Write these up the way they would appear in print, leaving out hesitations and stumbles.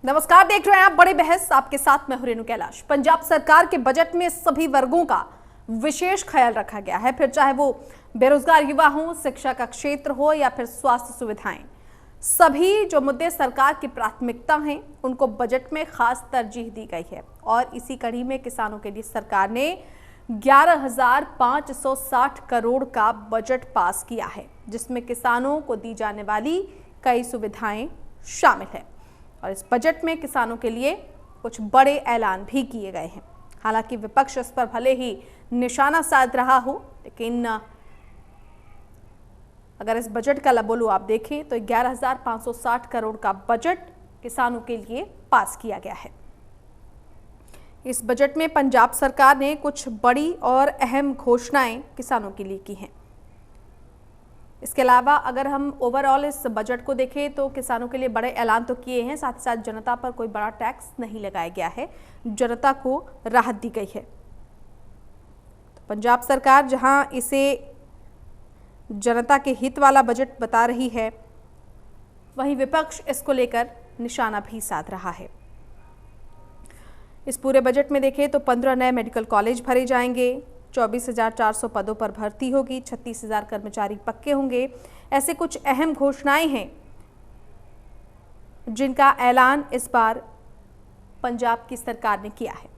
नमस्कार, देख रहे हैं आप बड़ी बहस। आपके साथ मैं हूं रेणु कैलाश। पंजाब सरकार के बजट में सभी वर्गों का विशेष ख्याल रखा गया है, फिर चाहे वो बेरोजगार युवा हो, शिक्षा का क्षेत्र हो या फिर स्वास्थ्य सुविधाएं। सभी जो मुद्दे सरकार की प्राथमिकता हैं उनको बजट में खास तरजीह दी गई है। और इसी कड़ी में किसानों के लिए सरकार ने 11,560 करोड़ का बजट पास किया है, जिसमें किसानों को दी जाने वाली कई सुविधाएं शामिल है। और इस बजट में किसानों के लिए कुछ बड़े ऐलान भी किए गए हैं। हालांकि विपक्ष इस पर भले ही निशाना साध रहा हो, लेकिन अगर इस बजट का बोलू आप देखें तो 11,560 करोड़ का बजट किसानों के लिए पास किया गया है। इस बजट में पंजाब सरकार ने कुछ बड़ी और अहम घोषणाएं किसानों के लिए की हैं। इसके अलावा अगर हम ओवरऑल इस बजट को देखें तो किसानों के लिए बड़े ऐलान तो किए हैं, साथ ही साथ जनता पर कोई बड़ा टैक्स नहीं लगाया गया है, जनता को राहत दी गई है। तो पंजाब सरकार जहां इसे जनता के हित वाला बजट बता रही है, वहीं विपक्ष इसको लेकर निशाना भी साध रहा है। इस पूरे बजट में देखें तो 15 नए मेडिकल कॉलेज भरे जाएंगे, 24,400 पदों पर भर्ती होगी, 36,000 कर्मचारी पक्के होंगे। ऐसे कुछ अहम घोषणाएं हैं जिनका ऐलान इस बार पंजाब की सरकार ने किया है।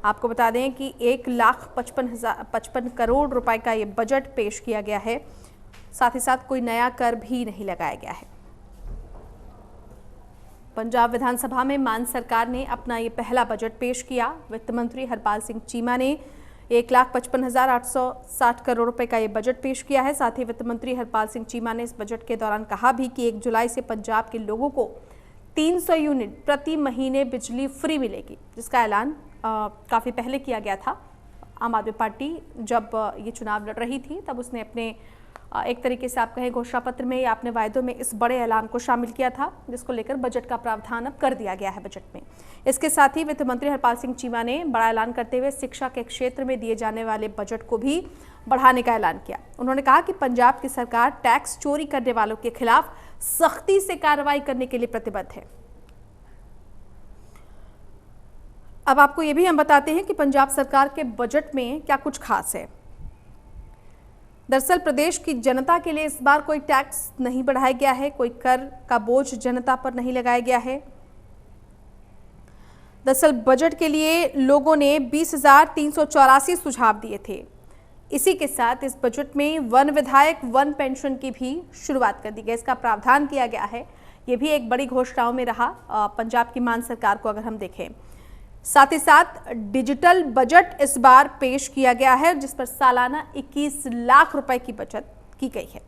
आपको बता दें कि 1,55,055 करोड़ रुपए का ये बजट पेश किया गया है। साथ ही साथ कोई नया कर भी नहीं लगाया गया है। पंजाब विधानसभा में मान सरकार ने अपना ये पहला बजट पेश किया। वित्त मंत्री हरपाल सिंह चीमा ने 1,55,860 करोड़ रुपए का ये बजट पेश किया है। साथ ही वित्त मंत्री हरपाल सिंह चीमा ने इस बजट के दौरान कहा भी कि 1 जुलाई से पंजाब के लोगों को 300 यूनिट प्रति महीने बिजली फ्री मिलेगी, जिसका ऐलान काफ़ी पहले किया गया था। आम आदमी पार्टी जब ये चुनाव लड़ रही थी तब उसने अपने एक तरीके से आप कहें घोषणा पत्र में या अपने वायदों में इस बड़े ऐलान को शामिल किया था, जिसको लेकर बजट का प्रावधान अब कर दिया गया है बजट में। इसके साथ ही वित्त मंत्री हरपाल सिंह चीमा ने बड़ा ऐलान करते हुए शिक्षा के क्षेत्र में दिए जाने वाले बजट को भी बढ़ाने का ऐलान किया। उन्होंने कहा कि पंजाब की सरकार टैक्स चोरी करने वालों के खिलाफ सख्ती से कार्रवाई करने के लिए प्रतिबद्ध है। अब आपको ये भी हम बताते हैं कि पंजाब सरकार के बजट में क्या कुछ खास है। दरअसल प्रदेश की जनता के लिए इस बार कोई टैक्स नहीं बढ़ाया गया है, कोई कर का बोझ जनता पर नहीं लगाया गया है। दरअसल बजट के लिए लोगों ने 20,384 सुझाव दिए थे। इसी के साथ इस बजट में वन विधायक वन पेंशन की भी शुरुआत कर दी गई, इसका प्रावधान किया गया है। ये भी एक बड़ी घोषणाओं में रहा पंजाब की मान सरकार को अगर हम देखें। साथ ही साथ डिजिटल बजट इस बार पेश किया गया है, जिस पर सालाना 21 लाख रुपए की बचत की गई है।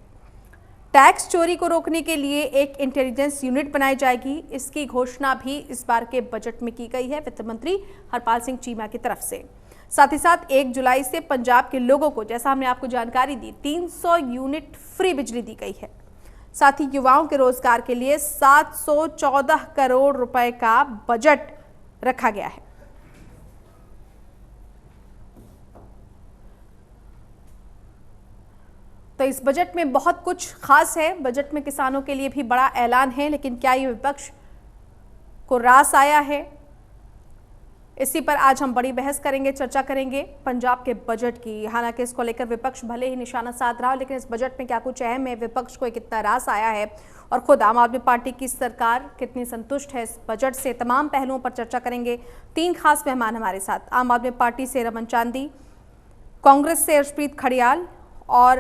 टैक्स चोरी को रोकने के लिए एक इंटेलिजेंस यूनिट बनाई जाएगी, इसकी घोषणा भी इस बार के बजट में की गई है वित्त मंत्री हरपाल सिंह चीमा की तरफ से। साथ ही साथ 1 जुलाई से पंजाब के लोगों को, जैसा हमने आपको जानकारी दी, 300 यूनिट फ्री बिजली दी गई है। साथ ही युवाओं के रोजगार के लिए 714 करोड़ रुपए का बजट रखा गया है। तो इस बजट में बहुत कुछ खास है। बजट में किसानों के लिए भी बड़ा ऐलान है, लेकिन क्या ये विपक्ष को रास आया है? इसी पर आज हम बड़ी बहस करेंगे, चर्चा करेंगे पंजाब के बजट की। हालांकि इसको लेकर विपक्ष भले ही निशाना साध रहा हो, लेकिन इस बजट में क्या कुछ अहम है, विपक्ष को कितना रास आया है और खुद आम आदमी पार्टी की सरकार कितनी संतुष्ट है इस बजट से, तमाम पहलुओं पर चर्चा करेंगे। 3 खास मेहमान हमारे साथ, आम आदमी पार्टी से रमन चांदी, कांग्रेस से अर्शप्रीत खड़ियाल और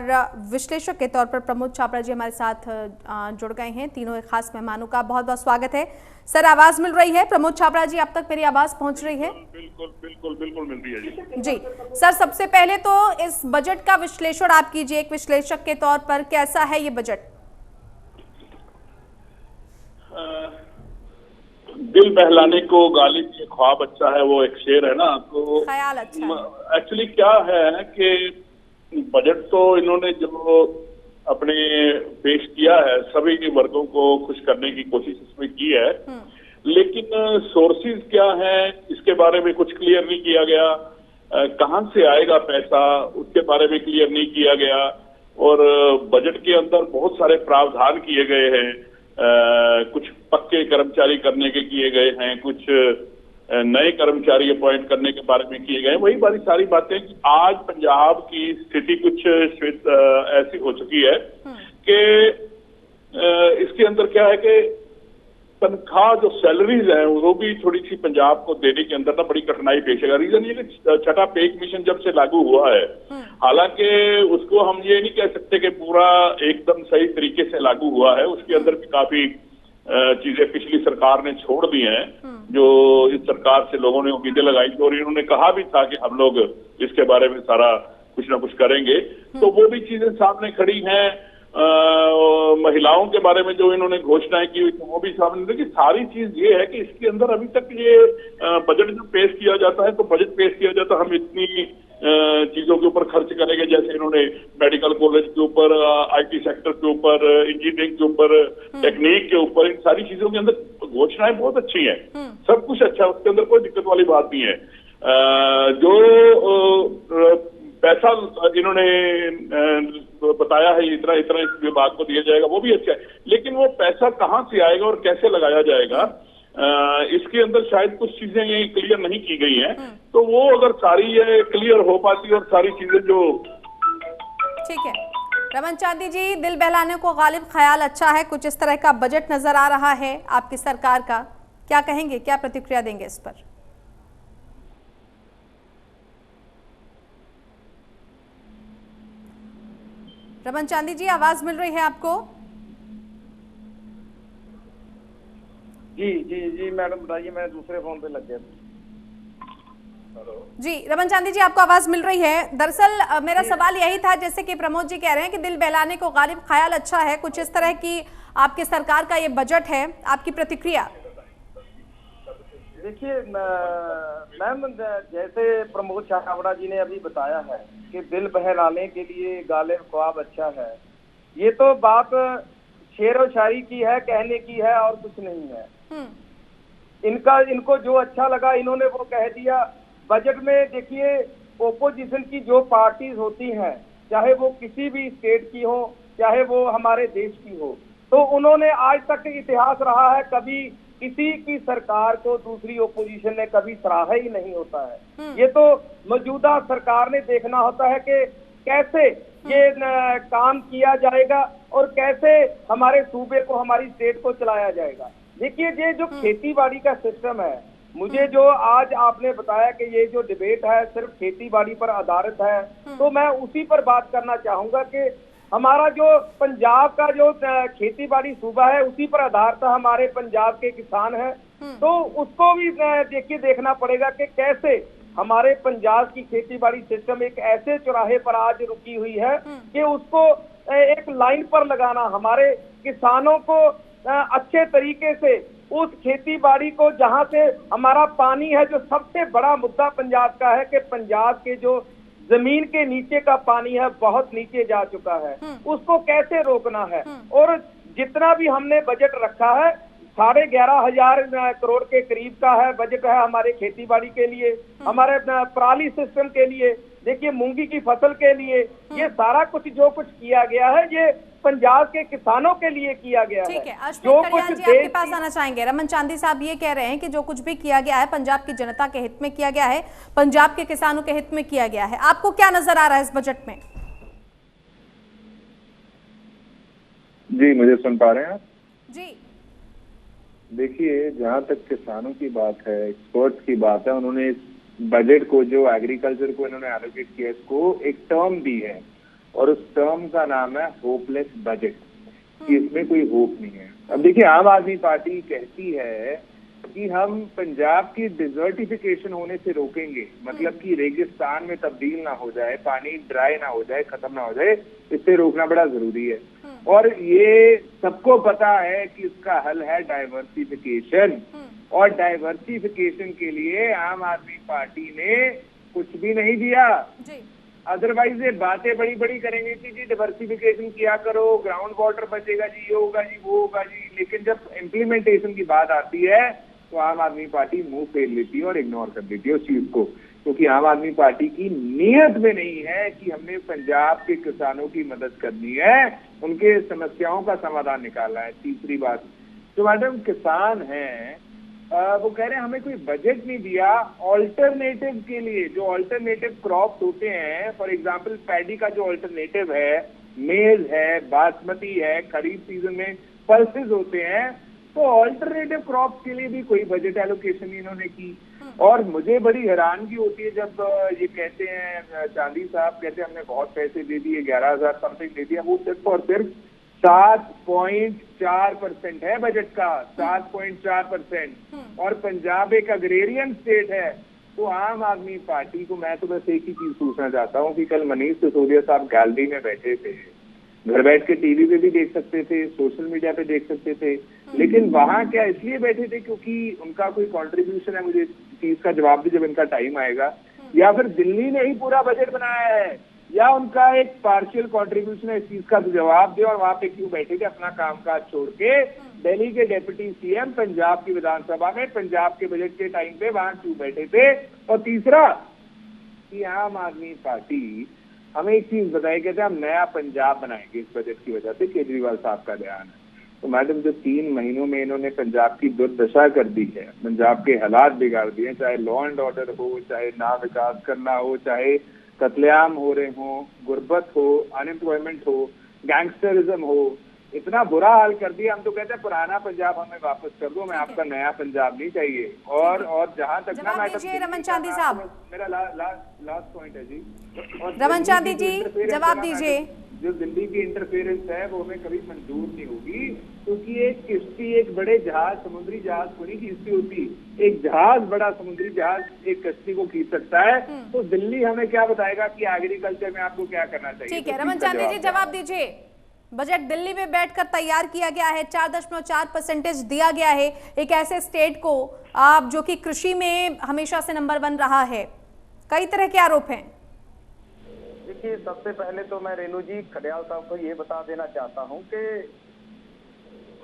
विश्लेषक के तौर पर प्रमोद छाबड़ा जी हमारे साथ जुड़ गए हैं। तीनों खास मेहमानों का बहुत बहुत स्वागत है। सर, आवाज मिल रही है? प्रमोद छाबड़ा जी, अब तक मेरी आवाज पहुंच रही है? बिल्कुल बिल्कुल बिल्कुल मिल रही है जी। सर, सबसे पहले तो इस बजट का विश्लेषण आप कीजिए एक विश्लेषक के तौर पर, कैसा है ये बजट? दिल बहलाने को गालिब ये ख्वाब अच्छा है, वो एक शेर है ना। तो ख्याल अच्छा है। एक्चुअली क्या है कि बजट तो इन्होंने जो अपने पेश किया है, सभी वर्गों को खुश करने की कोशिश इसमें की है, लेकिन सोर्सेज क्या है इसके बारे में कुछ क्लियर नहीं किया गया। कहां से आएगा पैसा उसके बारे में क्लियर नहीं किया गया। और बजट के अंदर बहुत सारे प्रावधान किए गए हैं, कुछ पक्के कर्मचारी करने के किए गए हैं, कुछ नए कर्मचारी अपॉइंट करने के बारे में किए गए। वही बारी सारी बातें कि आज पंजाब की स्थिति कुछ ऐसी हो चुकी है कि इसके अंदर क्या है कि तनख्वाह जो सैलरीज हैं वो भी थोड़ी सी पंजाब को देने के अंदर ना बड़ी कठिनाई पेश है। रीजन ये कि छठा पे कमीशन जब से लागू हुआ है, हालांकि उसको हम ये नहीं कह सकते कि पूरा एकदम सही तरीके से लागू हुआ है, उसके अंदर भी काफी चीजें पिछली सरकार ने छोड़ दी हैं जो इस सरकार से लोगों ने उम्मीदें लगाई थी और इन्होंने कहा भी था कि हम लोग इसके बारे में सारा कुछ ना कुछ करेंगे। तो वो भी चीजें सामने खड़ी हैं। महिलाओं के बारे में जो इन्होंने घोषणाएं की हुई वो भी सामने कि सारी चीज ये है कि इसके अंदर अभी तक ये बजट जो पेश किया जाता है, तो बजट पेश किया जाता है हम इतनी चीजों के ऊपर खर्च करेंगे, जैसे इन्होंने मेडिकल कॉलेज के ऊपर, आईटी सेक्टर के ऊपर, इंजीनियरिंग के ऊपर, टेक्निक के ऊपर, इन सारी चीजों के अंदर घोषणाएं बहुत अच्छी हैं, सब कुछ अच्छा है, उसके अंदर कोई दिक्कत वाली बात नहीं है। जो पैसा इन्होंने बताया है इतना इतना इस विभाग को दिया जाएगा वो भी अच्छा है, लेकिन वो पैसा कहां से आएगा और कैसे लगाया जाएगा इसके अंदर शायद कुछ चीजें ये क्लियर नहीं की गई हैं। तो वो अगर सारी ये क्लियर हो पाती और सारी चीजें जो ठीक है। रमन चांदी जी, दिल बहलाने को गालिब ख्याल अच्छा है, कुछ इस तरह का बजट नजर आ रहा है आपकी सरकार का, क्या कहेंगे, क्या प्रतिक्रिया देंगे इस पर? रमन चांदी जी, आवाज मिल रही है आपको? जी जी जी मैडम बताइए, मैं दूसरे फोन पे लग गया। जी रमन चांदी जी, आपको आवाज मिल रही है? दरअसल मेरा सवाल यही था, जैसे कि प्रमोद जी कह रहे हैं कि दिल बहलाने को गालिब ख्याल अच्छा है, कुछ इस तरह की आपकी सरकार का ये बजट है, आपकी प्रतिक्रिया? देखिए मैम, जैसे प्रमोद छावड़ा जी ने अभी बताया है कि दिल बहलाने के लिए गालिब ख्वाब अच्छा है, ये तो बात शेर व शायरी की है, कहने की है और कुछ नहीं है। इनको जो अच्छा लगा इन्होंने वो कह दिया। बजट में देखिए, ओपोजिशन की जो पार्टीज होती हैं, चाहे वो किसी भी स्टेट की हो, चाहे वो हमारे देश की हो, तो उन्होंने आज तक इतिहास रहा है, कभी किसी की सरकार को दूसरी ओपोजिशन ने कभी सराहा ही नहीं होता है। ये तो मौजूदा सरकार ने देखना होता है कि कैसे ये काम किया जाएगा और कैसे हमारे सूबे को, हमारी स्टेट को चलाया जाएगा। देखिए, ये जो खेती बाड़ी का सिस्टम है, मुझे जो आज आपने बताया कि ये जो डिबेट है सिर्फ खेती बाड़ी पर आधारित है, तो मैं उसी पर बात करना चाहूंगा कि हमारा जो पंजाब का जो खेती बाड़ी सूबा है उसी पर आधारित हमारे पंजाब के किसान हैं, तो उसको भी देखिए देखना पड़ेगा कि कैसे हमारे पंजाब की खेती बाड़ी सिस्टम एक ऐसे चौराहे पर आज रुकी हुई है कि उसको एक लाइन पर लगाना, हमारे किसानों को अच्छे तरीके से उस खेती बाड़ी को, जहां से हमारा पानी है, जो सबसे बड़ा मुद्दा पंजाब का है कि पंजाब के जो जमीन के नीचे का पानी है बहुत नीचे जा चुका है, उसको कैसे रोकना है। और जितना भी हमने बजट रखा है 11,500 करोड़ के करीब का है बजट है हमारे खेती बाड़ी के लिए, हमारे पराली सिस्टम के लिए, देखिए मूंगी की फसल के लिए, ये सारा कुछ जो कुछ किया गया है ये पंजाब के किसानों के लिए किया गया है। ठीक है, जो कुछ आपके पास आना चाहेंगे। रमन चांदी साहब ये कह रहे हैं कि जो कुछ भी किया गया है पंजाब की जनता के हित में किया गया है, पंजाब के किसानों के हित में किया गया है। आपको क्या नजर आ रहा है इस बजट में? जी, मुझे सुन पा रहे हैं आप? जी देखिए, जहां तक किसानों की बात है, एक्सपर्ट्स की बात है, उन्होंने इस बजट को, जो एग्रीकल्चर को इन्होंने एलोकेट किया, इसको एक टर्म दी है और उस टर्म का नाम है होपलेस बजट, कि इसमें कोई होप नहीं है। अब देखिए, आम आदमी पार्टी कहती है कि हम पंजाब की डिजर्टिफिकेशन होने से रोकेंगे, मतलब कि रेगिस्तान में तब्दील ना हो जाए, पानी ड्राई ना हो जाए, खत्म ना हो जाए, इससे रोकना बड़ा जरूरी है। और ये सबको पता है कि इसका हल है डाइवर्सिफिकेशन, और डाइवर्सिफिकेशन के लिए आम आदमी पार्टी ने कुछ भी नहीं दिया। अदरवाइज ये बातें बड़ी बड़ी करेंगे कि जी डाइवर्सिफिकेशन किया करो, ग्राउंड वाटर बचेगा जी, ये होगा जी, वो होगा जी, लेकिन जब इम्प्लीमेंटेशन की बात आती है तो आम आदमी पार्टी मुंह फेर लेती है और इग्नोर कर देती है उस चीज को, क्योंकि आम आदमी पार्टी की नीयत में नहीं है कि हमने पंजाब के किसानों की मदद करनी है, उनके समस्याओं का समाधान निकालना है। तीसरी बात, जो मैडम किसान हैं वो कह रहे हैं हमें कोई बजट नहीं दिया ऑल्टरनेटिव के लिए। जो ऑल्टरनेटिव क्रॉप्स होते हैं, फॉर एग्जांपल पैडी का जो ऑल्टरनेटिव है, मेज है, बासमती है, खरीफ सीजन में पल्सेस होते हैं, तो ऑल्टरनेटिव क्रॉप्स के लिए भी कोई बजट एलोकेशन इन्होंने की। और मुझे बड़ी हैरानगी होती है जब ये कहते हैं, चांदी साहब कहते हैं हमने बहुत पैसे दे दिए, 11,000 समथिंग दे दिया। वो सिर्फ और सिर्फ 7.4% है बजट का, 7.4%। और पंजाब एक अग्रेरियन स्टेट है। तो आम आदमी पार्टी को मैं तो बस एक ही चीज पूछना चाहता हूँ कि कल मनीष सिसोदिया साहब गैलरी में बैठे थे, घर बैठ के टीवी पे भी देख सकते थे, सोशल मीडिया पे देख सकते थे, लेकिन वहां क्या इसलिए बैठे थे क्योंकि उनका कोई कंट्रीब्यूशन है? मुझे चीज का जवाब भी जब इनका टाइम आएगा। या फिर दिल्ली ने ही पूरा बजट बनाया है, या उनका एक पार्शियल कंट्रीब्यूशन है? इस चीज का जवाब दे। और वहां पे क्यों बैठे थे अपना कामकाज छोड़ के? दिल्ली के डिप्टी सीएम पंजाब की विधानसभा में पंजाब के बजट के टाइम पे वहां क्यों बैठे थे? और तीसरा कि आम आदमी पार्टी हमें एक चीज बताई, कहते हैं हम नया पंजाब बनाएंगे इस बजट की वजह से, केजरीवाल साहब का बयान है। तो मैडम जो 3 महीनों में इन्होंने पंजाब की दुर्दशा कर दी है, पंजाब के हालात बिगाड़ दिए, चाहे लॉ एंड ऑर्डर हो, चाहे ना विकास करना हो, चाहे कत्लेआम हो रहे हो, गुर्बत हो, अनएम्प्लॉयमेंट हो, गैंगस्टरिज्म हो, इतना बुरा हाल कर दिया। हम तो कहते हैं पुराना पंजाब हमें वापस कर दो, हमें आपका नया पंजाब नहीं चाहिए। और जहां तक ना मैडम, रमन चांदी साहब, मेरा लास्ट पॉइंट है जी। रमन चांदी जी जवाब दीजिए। जो दिल्ली की इंटरफेरेंस है वो हमें कभी मंजूर नहीं होगी, क्योंकि एक किश्ती, एक बड़े जहाज, समुद्री जहाज को नहीं खींचती होती, एक जहाज, बड़ा समुद्री जहाज एक कश्ती को खींच सकता है। तो दिल्ली हमें क्या बताएगा कि एग्रीकल्चर में आपको क्या करना चाहिए? ठीक है रमन चांदी जी जवाब दीजिए। बजट दिल्ली में बैठकर तैयार किया गया है, 4.4% दिया गया है एक ऐसे स्टेट को आप जो कि कृषि में हमेशा से नंबर 1 रहा है। कई तरह के आरोप हैं। देखिए, सबसे पहले तो मैं रेणु जी खडियाल साहब को ये बता देना चाहता हूं कि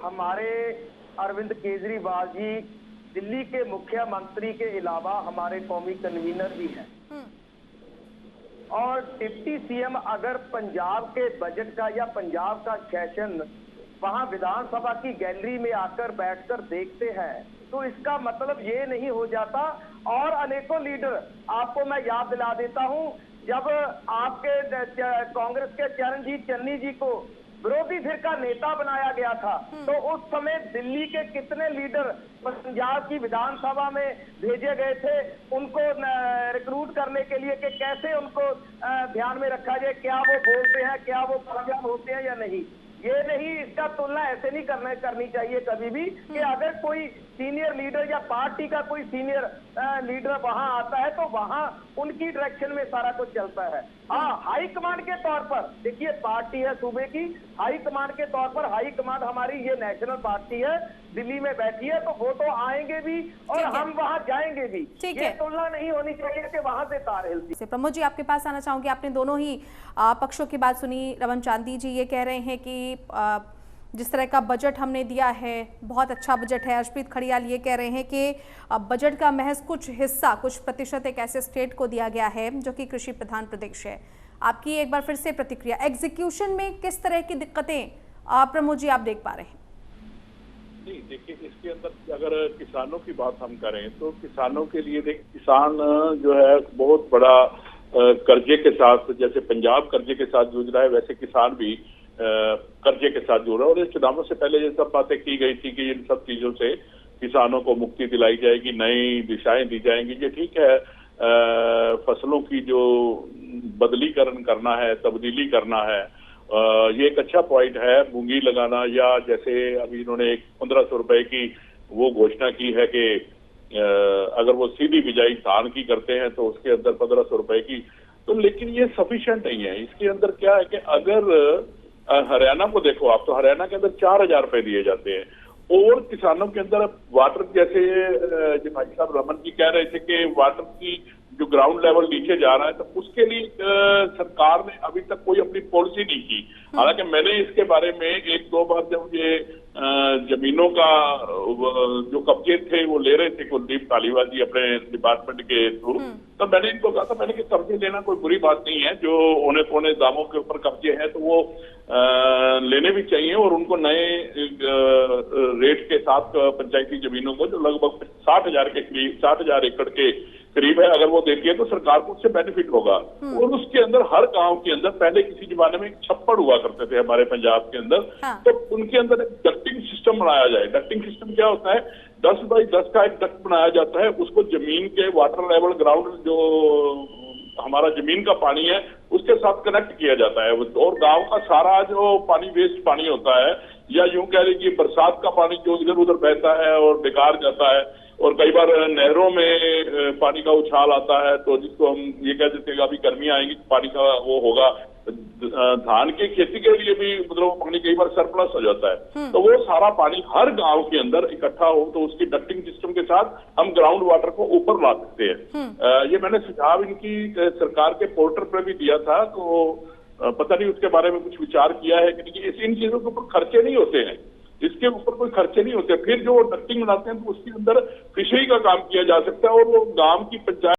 हमारे अरविंद केजरीवाल जी दिल्ली के मुख्यमंत्री के अलावा हमारे कौमी कन्वीनर भी हैं। और डिप्टी सीएम अगर पंजाब के बजट का या पंजाब का सेशन वहां विधानसभा की गैलरी में आकर बैठकर देखते हैं, तो इसका मतलब ये नहीं हो जाता। और अनेकों लीडर, आपको मैं याद दिला देता हूं, जब आपके कांग्रेस के चरणजीत चन्नी जी को विरोधी धिर का नेता बनाया गया था, तो उस समय दिल्ली के कितने लीडर पंजाब की विधानसभा में भेजे गए थे उनको रिक्रूट करने के लिए कि कैसे उनको ध्यान में रखा जाए, क्या वो बोलते हैं, क्या वो कामयाब होते हैं या नहीं। ये नहीं, इसका तुलना ऐसे नहीं करनी चाहिए कभी भी कि अगर कोई सीनियर लीडर या पार्टी का कोई सीनियर लीडर वहां आता है तो वहां उनकी डायरेक्शन में सारा कुछ चलता है। हाँ, हाई कमांड के तौर पर देखिए, पार्टी है सूबे की, हाई कमांड के तौर पर हाई कमांड हमारी ये नेशनल पार्टी है, दिल्ली में बैठी है, तो वो तो आएंगे भी और हम वहां जाएंगे भी। ये तुलना नहीं होनी चाहिए कि वहां से तार हिलती। प्रमोद जी आपके पास आना चाहूंगी। आपने दोनों ही पक्षों की बात सुनी। रमन चांदी जी ये कह रहे हैं कि जिस तरह का बजट हमने दिया है बहुत अच्छा बजट है। अर्शप्रीत खड़ियाल ये कह रहे हैं कि बजट का महज कुछ हिस्सा, कुछ प्रतिशत एक ऐसे स्टेट को दिया गया है जो कि कृषि प्रधान प्रदेश है। आपकी एक बार फिर से प्रतिक्रिया, एग्जीक्यूशन में किस तरह की दिक्कतें प्रमोद जी आप देख पा रहे हैं? नहीं, देखिए, इसके अंदर अगर किसानों की बात हम करें तो किसानों के लिए किसान जो है बहुत बड़ा कर्जे के साथ, जैसे पंजाब कर्जे के साथ जूझ रहा है, वैसे किसान भी कर्जे के साथ जुड़ रहा है। और इस चुनावों से पहले ये सब बातें की गई थी कि इन सब चीजों से किसानों को मुक्ति दिलाई जाएगी, नई दिशाएं दी जाएंगी। ये ठीक है, फसलों की जो बदलीकरण करना है, तब्दीली करना है, ये एक अच्छा पॉइंट है। मूंगी लगाना, या जैसे अभी इन्होंने 1500 रुपए की वो घोषणा की है कि अगर वो सीधी बिजाई धान की करते हैं तो उसके अंदर 1500 रुपए की, तो लेकिन ये सफिशिएंट नहीं है। इसके अंदर क्या है कि अगर हरियाणा को देखो आप, तो हरियाणा के अंदर 4000 रुपए दिए जाते हैं। और किसानों के अंदर वाटर, जैसे जो भाई साहब रमन जी कह रहे थे कि वाटर की जो ग्राउंड लेवल नीचे जा रहा है, तो उसके लिए सरकार ने अभी तक कोई अपनी पॉलिसी नहीं की। हालांकि मैंने इसके बारे में 1-2 बार जब ये जमीनों का जो कब्जे थे वो ले रहे थे कुलदीप धालीवाल जी अपने डिपार्टमेंट के थ्रू। तो मैंने इनको कहा था, मैंने कि कब्जे लेना कोई बुरी बात नहीं है, जो औने पौने दामों के ऊपर कब्जे हैं तो वो लेने भी चाहिए, और उनको नए रेट के साथ पंचायती जमीनों को जो लगभग 60,000 के करीब 60,000 एकड़ के करीब है, अगर वो देती है तो सरकार को उससे बेनिफिट होगा। और उसके अंदर हर गांव के अंदर पहले किसी जमाने में एक छप्पड़ हुआ करते थे हमारे पंजाब के अंदर, तो उनके अंदर एक डक्टिंग सिस्टम बनाया जाए। डक्टिंग सिस्टम क्या होता है? 10 बाई 10 का एक डक्ट बनाया जाता है, उसको जमीन के वाटर लेवल ग्राउंड जो हमारा जमीन का पानी है उसके साथ कनेक्ट किया जाता है, और गांव का सारा जो पानी वेस्ट पानी होता है, या यूं कह लीजिए बरसात का पानी जो इधर उधर बहता है और बेकार जाता है, और कई बार नहरों में पानी का उछाल आता है, तो जिसको हम ये कह देते हैं अभी गर्मी आएंगी पानी का वो होगा, धान की खेती के लिए भी मतलब पानी कई बार सरप्लस हो जाता है, तो वो सारा पानी हर गांव के अंदर इकट्ठा हो तो उसकी डक्टिंग सिस्टम के साथ हम ग्राउंड वाटर को ऊपर ला सकते हैं। ये मैंने सुझाव इनकी सरकार के पोर्टल पर भी दिया था, तो पता नहीं उसके बारे में कुछ विचार किया है कि नहीं। इन चीजों के ऊपर खर्चे नहीं होते हैं, इसके ऊपर कोई खर्चे नहीं होते। फिर जो डक्टिंग बनाते हैं तो उसके अंदर फिशरी का काम किया जा सकता है, और वो गांव की पंचायत